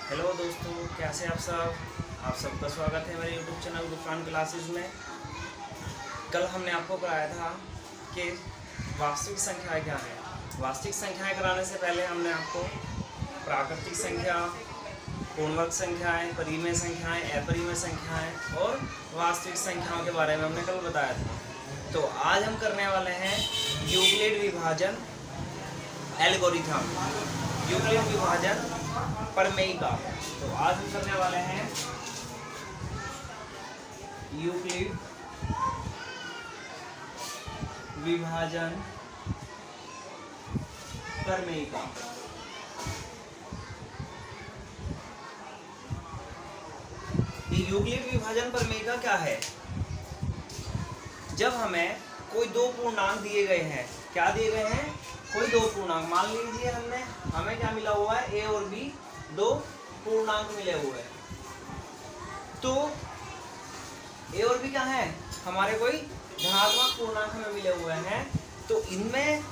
Hello दोस्तों, कैसे आप सब। आप सबका स्वागत है मेरे यूट्यूब चैनल गुफरान क्लासेस में। कल हमने आपको कराया था कि वास्तविक संख्याएं क्या है। वास्तविक संख्याएं कराने से पहले हमने आपको प्राकृतिक संख्या, पूर्णवर्ग संख्याएं, परिमेय संख्याएं, अपरिमेय संख्याएं और वास्तविक संख्याओं के बारे में हमने कल बताया था। तो आज हम करने वाले हैं यूक्लिड विभाजन एल्गोरिथम, यूक्लिड विभाजन प्रमेय का। तो आज हम करने वाले हैं यूक्लिड विभाजन प्रमेय का। ये यूक्लिड विभाजन प्रमेय का क्या है? जब हमें कोई दो पूर्णांक दिए गए हैं, क्या दिए गए हैं? कोई दो पूर्णांक। मान लीजिए हमें क्या मिला हुआ है, ए और बी दो पूर्णांक मिले हुए हैं। तो ए और बी क्या है? हमारे कोई धनात्मक पूर्णांक हमें मिले हुए हैं। तो इनमें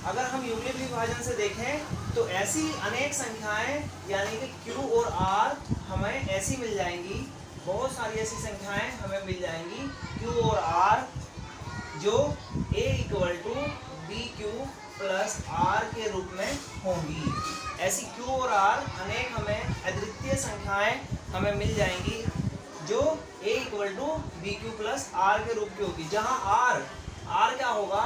अगर हम यूक्लिड विभाजन से देखें तो ऐसी अनेक संख्याएं यानी कि Q और R हमें ऐसी मिल जाएंगी। बहुत सारी ऐसी संख्याएं हमें मिल जाएंगी Q और R जो A = BQ + R के रूप में होंगी। ऐसी Q और R अनेक हमें अद्वितीय संख्याएं हमें मिल जाएंगी जो A = BQ + R के रूप की होगी। जहां R क्या होगा?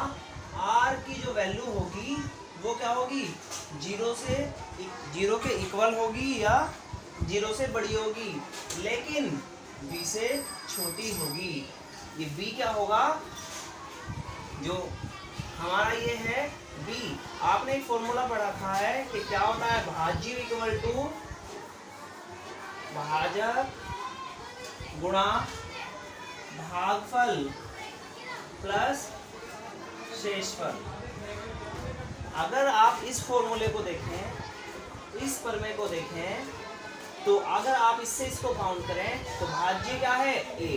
R की जो वैल्यू होगी वो क्या होगी? 0 के इक्वल होगी या 0 से बड़ी होगी, लेकिन B से छोटी होगी। ये B क्या होगा? जो हमारा ये है B। आपने एक फॉर्मूला पढ़ा था है कि क्या होता है? भाज्य = भाजक गुणा भागफल प्लस शेषफल। अगर आप इस फॉर्मूले को देखें, इस प्रमेय को देखें, तो अगर आप इससे इसको काउंट करें तो भाज्य क्या है? A,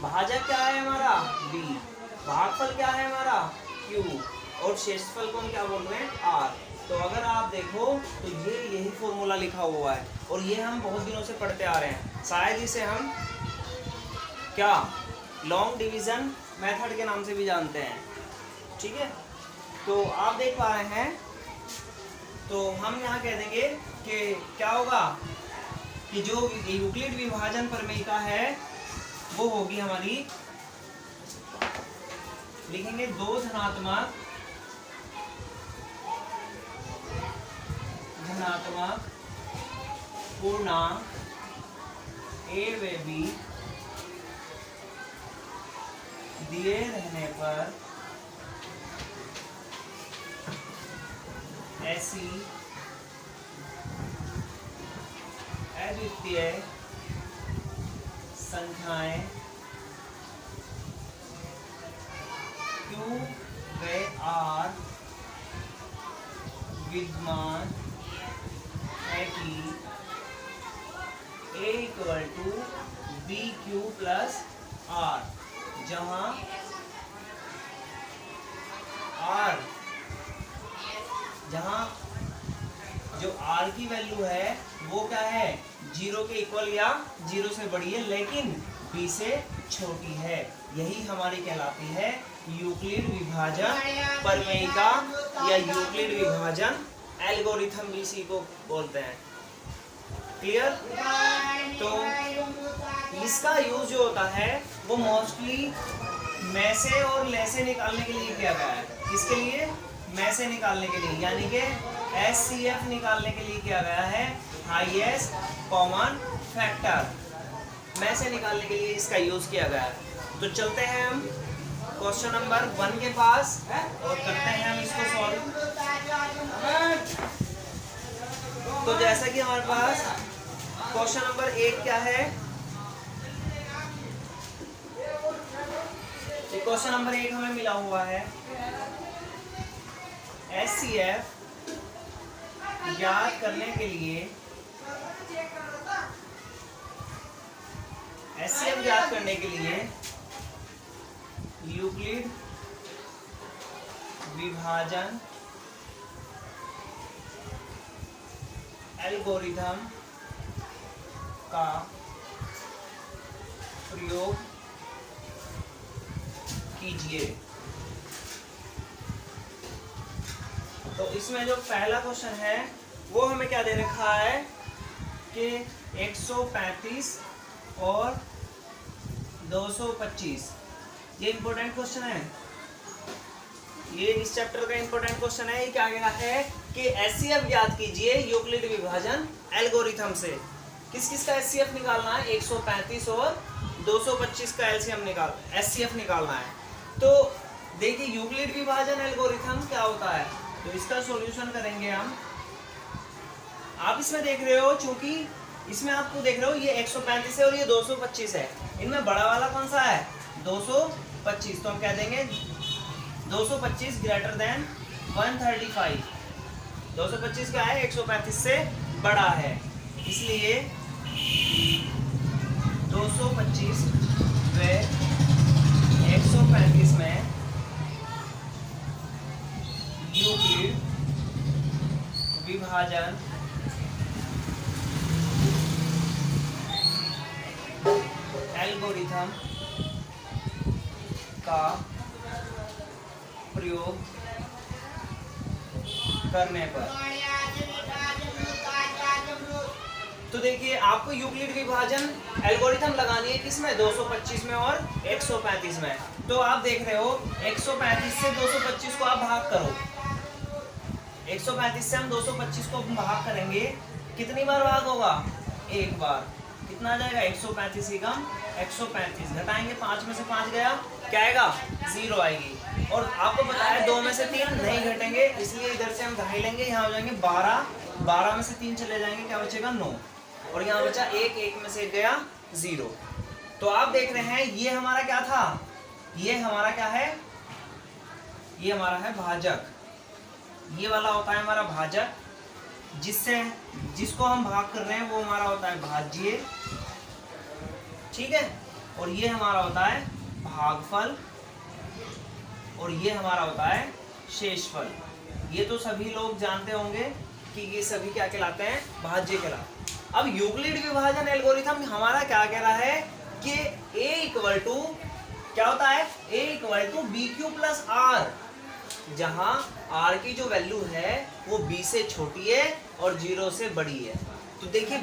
भाजक क्या है हमारा? B, भागफल क्या है हमारा? Q, और शेषफल को हम क्या बोल रहे हैं? R। तो अगर आप देखो तो यही फॉर्मूला लिखा हुआ है और ये हम बहुत दिनों से पढ़ते आ रहे हैं। शायद इसे हम क्या लॉन्ग डिवीजन मेथड के नाम से भी जानते हैं। ठीक है, तो आप देख पा रहे हैं। तो हम यहाँ कह देंगे कि क्या होगा कि जो यूक्लिड विभाजन प्रमेय का है वो होगी हमारी, लिखेंगे दो धनात्मक पूर्णांक A व B दिए रहने पर ऐसी अद्वितीय संख्याएं Q व R विद्यमान है कि A = BQ + R, जहां जो R की वैल्यू है वो क्या है? 0 के इक्वल या 0 से बड़ी है, लेकिन B से छोटी है। यही हमारी कहलाती है यूक्लिड विभाजन प्रमेय का या यूक्लिड विभाजन एल्गोरिथम भी इसी को बोलते हैं। क्लियर? तो इसका यूज जो होता है वो मोस्टली में से और ले से निकालने के लिए किया गया है। किसके लिए? में से निकालने के लिए, यानी कि HCF निकालने के लिए किया गया है, हाईएस्ट कॉमन फैक्टर। में से निकालने के लिए इसका यूज किया गया है। तो चलते हैं हम क्वेश्चन नंबर 1 के पास और करते हैं हम इसको सॉल्व। तो जैसा कि हमारे पास क्वेश्चन नंबर 1 क्या है? क्वेश्चन नंबर 1 हमें मिला हुआ है HCF ज्ञात करने के लिए, HCF ज्ञात करने के लिए यूक्लिड विभाजन एल्गोरिथम का प्रयोग कीजिए। तो इसमें जो पहला क्वेश्चन है वो हमें क्या दे रखा है कि 135 और 225, ये इंपॉर्टेंट क्वेश्चन है, ये इस चैप्टर का इंपॉर्टेंट क्वेश्चन है। ये क्या कह रहा है कि एचसीएफ ज्ञात कीजिए यूक्लिड विभाजन एल्गोरिथम से। किस किस का एचसीएफ निकालना है? 135 और 225 का एचसीएफ निकालना है। तो देखिए यूक्लिड विभाजन एल्गोरिथम क्या होता है, तो इसका सॉल्यूशन करेंगे हम। आप इसमें देख रहे हो, चूंकि इसमें आपको देख रहे हो ये 135 है और ये 225 है, इनमें बड़ा वाला कौन सा है? 225। तो हम कह देंगे 225 ग्रेटर देन 135। 225 क्या है? 135 से बड़ा है, इसलिए 225 व 135 में यूक्लिड विभाजन एल्गोरिथम का प्रयोग करने पर। तो देखिए आपको यूक्लिड विभाजन एल्गोरिथम लगानी है किसमें? 225 में और 135 में। तो आप देख रहे हो 135 से 225 को आप भाग करो, 135 से हम 225 को भाग करेंगे, कितनी बार भाग होगा? एक बार। कितना आ जाएगा? 135 ही कम 135, घटाएंगे 5 में से 5 गया, क्या आएगा? 0 आएगी। और आपको पता है 2 में से 3 नहीं घटेंगे, इसलिए इधर से हम घटाई लेंगे, यहाँ हो जाएंगे 12, 12 में से 3 चले जाएंगे, क्या बचेगा? 9। और यहाँ बचा 1, 1 में से गया 0। तो आप देख रहे हैं ये हमारा क्या था? ये हमारा क्या है? ये हमारा है भाजक। ये वाला होता है हमारा भाजक, जिसको हम भाग कर रहे हैं वो हमारा होता है भाज्य, ठीक है। और ये हमारा होता है भागफल, और ये हमारा होता है शेषफल। ये तो सभी लोग जानते होंगे कि ये सभी क्या कहलाते हैं? भाज्य कहलाते हैं। अब यूक्लिड विभाजन एल्गोरिथम हमारा क्या कह रहा है कि a इक्वल टू क्या होता है? a equal to B Q plus R, जहां r की जो वैल्यू है वो b से छोटी है और 0 से बड़ी है। तो देखिए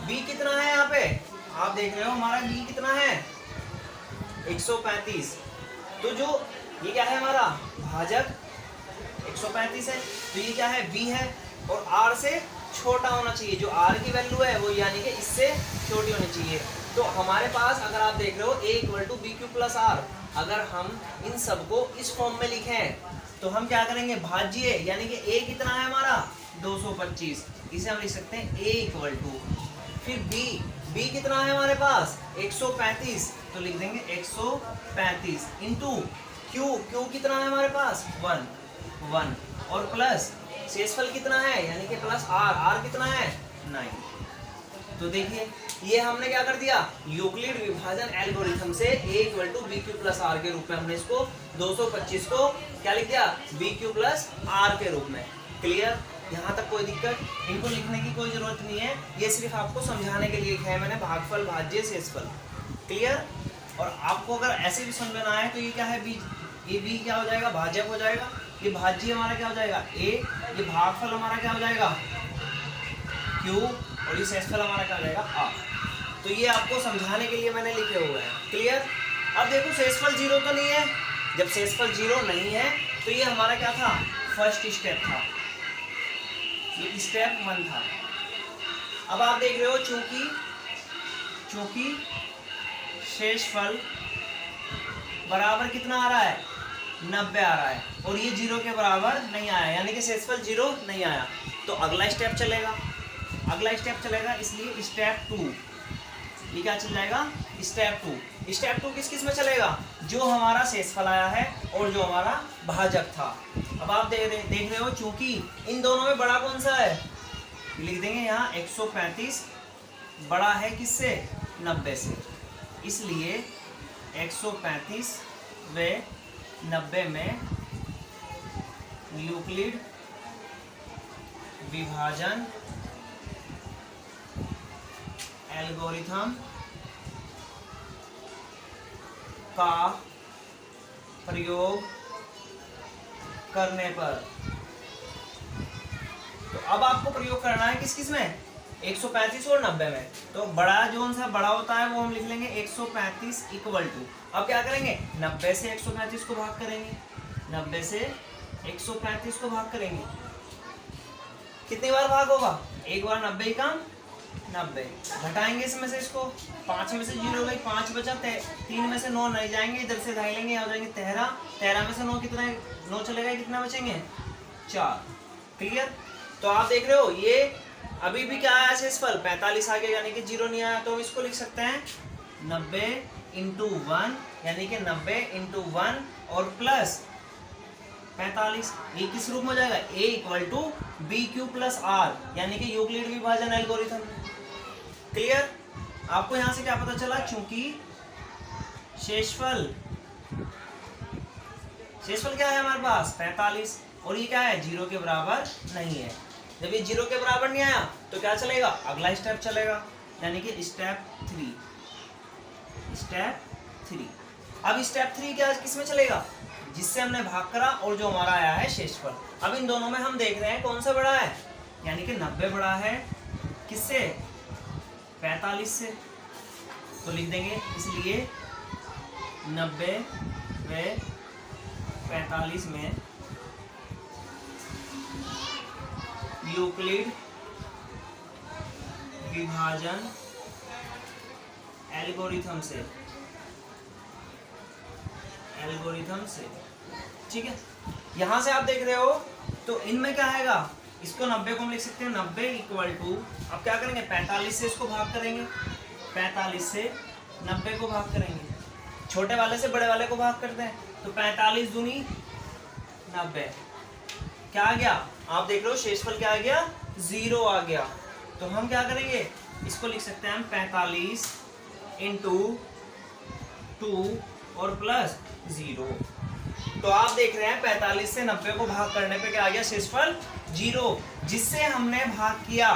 b कितना है यहाँ पे? आप देख रहे हो हमारा b कितना है? 135। तो जो ये क्या है हमारा भाजक 135 है, तो ये क्या है? b है, और r से छोटा होना चाहिए। जो r की वैल्यू है वो यानी कि इससे छोटी होनी चाहिए। तो हमारे पास अगर आप देख रहे हो a equal to B Q plus R, अगर हम इन सबको इस फॉर्म में लिखें तो हम क्या करेंगे? भाज्य, यानी कि a कितना है हमारा? 225। इसे हम लिख सकते हैं a इक्वल टू, फिर b कितना है हमारे पास? 135, तो लिख देंगे 135 इंटू q कितना है हमारे पास? 1, और प्लस शेषफल कितना है? यानी कि प्लस r कितना है? 9। तो देखिए ये हमने क्या कर दिया? यूक्लिड विभाजन एल्गोरिथम से a equal to B Q plus R के रूप में हमने इसको 225 को क्या लिख दिया? बी क्यू प्लस आर के रूप में। क्लियर? यहाँ तक कोई दिक्कत? इनको लिखने की कोई जरूरत नहीं है, ये सिर्फ आपको समझाने के लिए लिखा है मैंने, भागफल, भाज्य, शेषफल। क्लियर? और आपको अगर ऐसे भी समझना है तो ये क्या है? ये b क्या हो जाएगा? भाजक हो जाएगा। ये भाज्य हमारा क्या हो जाएगा? a, ये भागफल हमारा क्या हो जाएगा? q, और ये शेषफल हमारा क्या हो जाएगा? r। तो ये आपको समझाने के लिए मैंने लिखे हुए हैं। क्लियर? अब देखो शेषफल 0 तो नहीं है, जब शेषफल 0 नहीं है तो ये हमारा क्या था? फर्स्ट स्टेप था, ये स्टेप 1 था। अब आप देख रहे हो चूंकि शेषफल बराबर कितना आ रहा है? 90 आ रहा है, और ये 0 के बराबर नहीं आया, यानी कि शेषफल 0 नहीं आया। तो अगला स्टेप चलेगा, इसलिए स्टेप 2, ये क्या चल जाएगा? स्टेप 2। स्टेप 2 किस किस में चलेगा? जो हमारा शेषफल आया है और जो हमारा भाजक था। अब आप देख रहे हो चूंकि इन दोनों में बड़ा कौन सा है? लिख देंगे यहाँ 135 बड़ा है किससे? 90 से, इसलिए 135 व 90 में यूक्लिड विभाजन एल्गोरिथम का प्रयोग करने पर। तो अब आपको प्रयोग करना है किस किस में, 135 और 90 में। तो बड़ा जो सा बड़ा होता है वो हम लिख लेंगे 135 इक्वल टू, अब क्या करेंगे 90 से 135 को भाग करेंगे, 90 से 135 को भाग करेंगे। कितनी बार भाग होगा, एक बार 90 का 90, घटाएंगे इसमें से इसको, 5 में से 0 गई, 5 बचा, 3 में से 9 नहीं जाएंगे, इधर से ढाई लेंगे, यहाँ हो जाएंगे 13, 13 में से 9 कितना है, 9 चलेगा, कितना बचेंगे 4। क्लियर। तो आप देख रहे हो ये अभी भी क्या आया शेषफल 45 आ गया, यानी कि 0 नहीं आया। तो इसको लिख सकते हैं 90 इंटू 1, यानी कि 90 इंटू 1 और प्लस 45। ये किस रूप में हो जाएगा, a equal to B Q plus R, यानी कि यूक्लिड विभाजन एल्गोरिथम। क्लियर। आपको यहां से क्या पता चला, चूंकि शेषफल क्या है हमारे पास 45 और ये क्या है 0 के बराबर नहीं है। जब ये 0 के बराबर नहीं आया तो क्या चलेगा, अगला स्टेप चलेगा, यानी कि स्टेप 3। अब स्टेप 3 क्या किसमें चलेगा, जिससे हमने भाग करा और जो हमारा आया है शेषफल। अब इन दोनों में हम देख रहे हैं कौन सा बड़ा है, यानी कि 90 बड़ा है किससे, 45 से। तो लिख देंगे इसलिए 90 व 45 में यूक्लिड विभाजन एल्गोरिथम से, ठीक है। यहां से आप देख रहे हो तो इनमें क्या आएगा, इसको 90 को हम लिख सकते हैं 90 इक्वल टू, अब क्या करेंगे 45 से इसको भाग करेंगे, 45 से 90 को भाग करेंगे, छोटे वाले से बड़े वाले को भाग करते हैं। तो 45 दूनी 90, क्या आ गया, आप देख रहे हो शेषफल क्या आ गया 0 आ गया। तो हम क्या करेंगे, इसको लिख सकते हैं हम 45 इंटू 2 और प्लस 0। तो आप देख रहे हैं 45 से 90 को भाग करने पे क्या आ गया शेषफल 0, जिससे हमने भाग किया,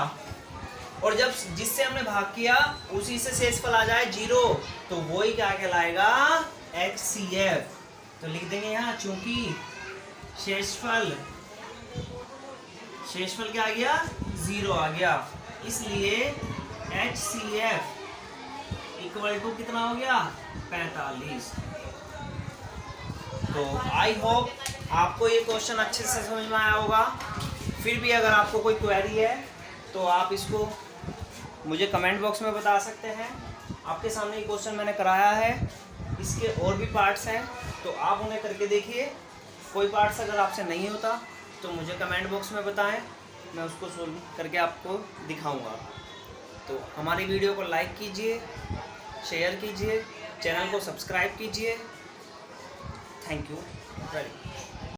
और जब जिससे हमने भाग किया उसी से शेषफल आ जाए 0 तो वो ही क्या कहलाएगा HCF। तो लिख देंगे यहाँ, चूंकि शेषफल क्या आ गया 0 आ गया, इसलिए HCF इक्वल टू कितना हो गया 45। तो आई होप आपको ये क्वेश्चन अच्छे से समझ में आया होगा। फिर भी अगर आपको कोई क्वेरी है तो आप इसको मुझे कमेंट बॉक्स में बता सकते हैं। आपके सामने ये क्वेश्चन मैंने कराया है, इसके और भी पार्ट्स हैं तो आप उन्हें करके देखिए। कोई पार्ट्स अगर आपसे नहीं होता तो मुझे कमेंट बॉक्स में बताएं, मैं उसको सोल्व करके आपको दिखाऊंगा। तो हमारी वीडियो को लाइक कीजिए, शेयर कीजिए, चैनल को सब्सक्राइब कीजिए। Thank you very much.